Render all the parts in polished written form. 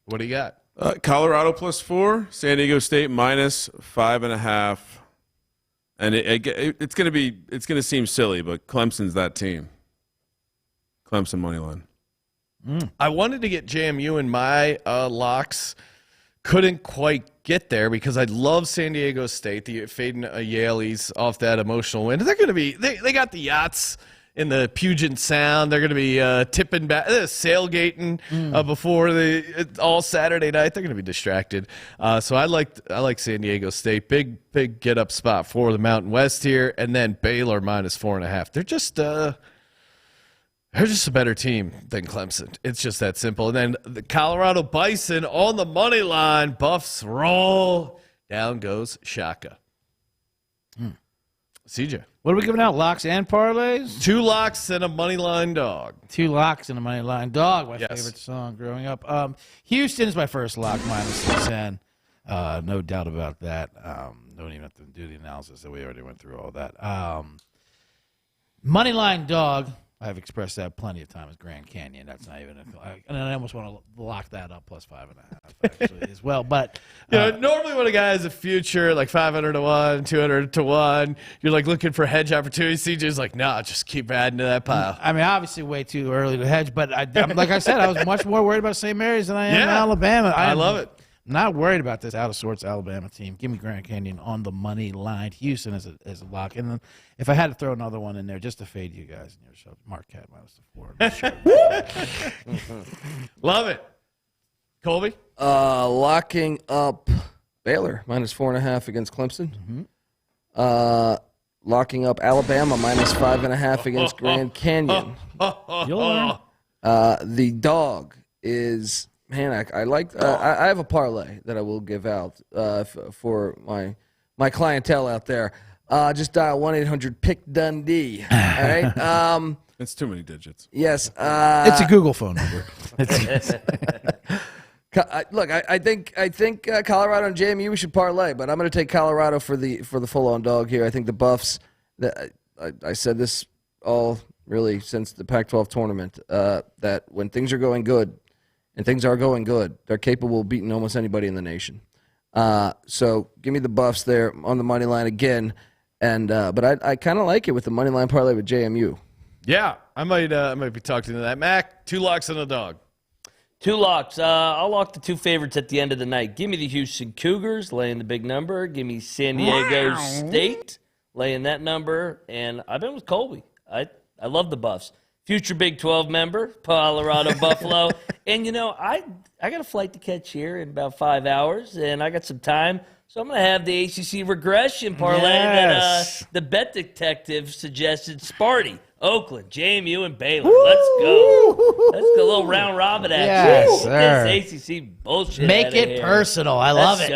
What do you got? Colorado +4, San Diego State -5.5. And it's going to seem silly, but Clemson's that team. Clemson money line. I wanted to get JMU in my locks. Couldn't quite get there because I love San Diego State. The fading Yaleys off that emotional win. They're going to be. They got the yachts in the Puget Sound. They're going to be tipping back, sailgating before all Saturday night. They're going to be distracted. So I like San Diego State. Big get up spot for the Mountain West here, and then Baylor -4.5. They're just a better team than Clemson. It's just that simple. And then the Colorado Bison on the money line. Buffs roll. Down goes Shaka. CJ. What are we giving out? Locks and parlays? 2 locks and a money line dog. 2 locks and a money line dog. My favorite song growing up. Houston is my first lock, -610. No doubt about that. Don't even have to do the analysis that we already went through all that. Money line dog. I've expressed that plenty of times. Grand Canyon. That's not even and I almost want to lock that up +5.5 actually as well. But normally when a guy has a future like 500 to 1, 200 to 1, you're like looking for hedge opportunities. CJ's like, nah, just keep adding to that pile. I mean, obviously way too early to hedge, but like I said, I was much more worried about St. Mary's than I am Alabama. I love it. Not worried about this out of sorts Alabama team. Give me Grand Canyon on the money line. Houston as a lock, and then if I had to throw another one in there just to fade you guys in your show, Marquette -4. Love it. Colby. Locking up Baylor -4.5 against Clemson. Locking up Alabama -5.5 against Grand Canyon. You'll learn. The dog is. Man, I like. I have a parlay that I will give out for my clientele out there. Just dial 1-800-PICK-DUNDEE. All right. It's too many digits. Yes. It's a Google phone number. Look, I think Colorado and JMU we should parlay, but I'm going to take Colorado for the full-on dog here. I think the Buffs. I said this all really since the Pac-12 tournament that when things are going good. And things are going good. They're capable of beating almost anybody in the nation. So give me the Buffs there on the money line again. And but I kind of like it with the money line parlay with JMU. Yeah, I might be talking to that. Mac, 2 locks and a dog. 2 locks. I'll lock the 2 favorites at the end of the night. Give me the Houston Cougars laying the big number. Give me San Diego State laying that number. And I've been with Colby. I love the Buffs. Future Big 12 member, Colorado Buffalo. And, I got a flight to catch here in about 5 hours, and I got some time. So I'm going to have the ACC regression parlay that the bet detective suggested. Sparty, Oakland, JMU, and Baylor. Let's go. Let's go. A little round robin action. Yes, sir. This ACC bullshit. Make it personal. I love it.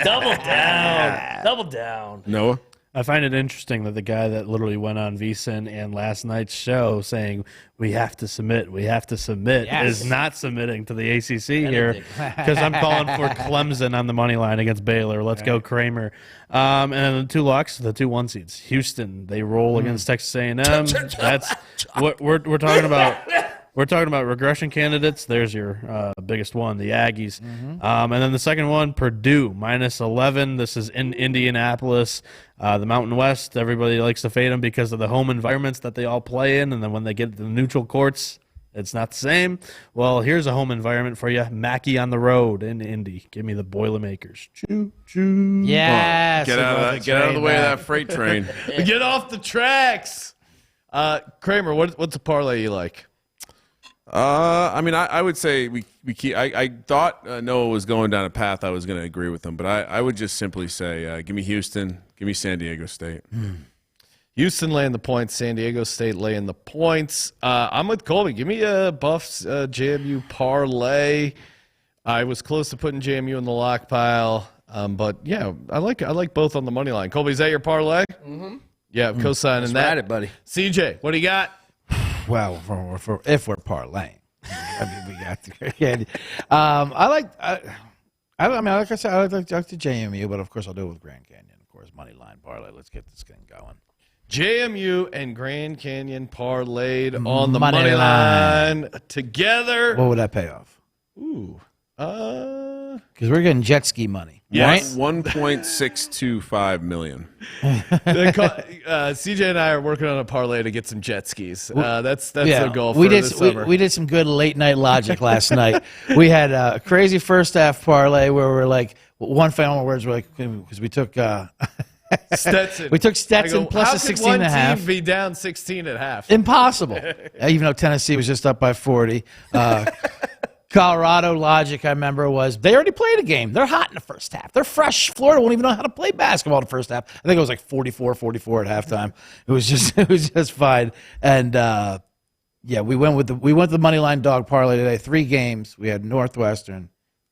Double down. Double down. Noah? I find it interesting that the guy that literally went on VSiN and last night's show saying we have to submit is not submitting to the ACC here because I'm calling for Clemson on the money line against Baylor. Let's go Kramer. And then the 2 locks, the 2 1 seeds. Houston, they roll against Texas A&M. That's what we're talking about. We're talking about regression candidates. There's your biggest one, the Aggies. And then the second one, Purdue, -11. This is in Indianapolis. The Mountain West, everybody likes to fade them because of the home environments that they all play in. And then when they get to the neutral courts, it's not the same. Well, here's a home environment for you. Mackey on the road in Indy. Give me the Boilermakers. Choo, choo. Yes. Get out of the way of that freight train. Get off the tracks. Kramer, what's a parlay you like? I mean, I would say we keep. I thought Noah was going down a path I was going to agree with him, but I would just simply say, give me Houston, give me San Diego State. Houston laying the points, San Diego State laying the points. I'm with Colby. Give me a Buffs JMU parlay. I was close to putting JMU in the lock pile, but yeah, I like both on the money line. Colby, is that your parlay? Mm-hmm. Yeah, co-signing that. Right it, buddy. CJ, what do you got? Well, if we're parlaying, I mean, we got to. Like I said, I like the JMU, but of course I'll do it with Grand Canyon. Of course, money line parlay. Let's get this thing going. JMU and Grand Canyon parlayed on the money line together. What would that pay off? Ooh, Because we're getting jet ski money. Yes. 1.625 million. CJ and I are working on a parlay to get some jet skis. That's the goal for this summer. We did some good late night logic last night. We had a crazy first half parlay where we're like, one final words were like, because we took Stetson. We took Stetson plus a 16 and a half. How could one team be down 16 at half? Impossible. Even though Tennessee was just up by 40. Colorado logic, I remember, was they already played a game. They're hot in the first half. They're fresh. Florida won't even know how to play basketball in the first half. I think it was like 44-44 at halftime. It was just fine. And we went with the money line dog parlay today. 3 games. We had Northwestern.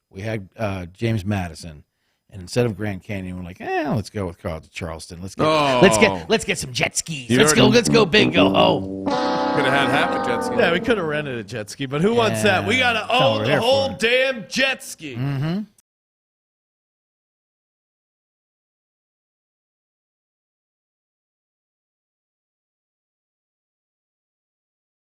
We had James Madison. And instead of Grand Canyon, we're like, let's go with Charleston. Let's get some jet skis. Let's go big, go home. Could have had half a jet ski. Yeah, we could have rented a jet ski, but who wants that? We got to own the whole damn jet ski. Mm-hmm.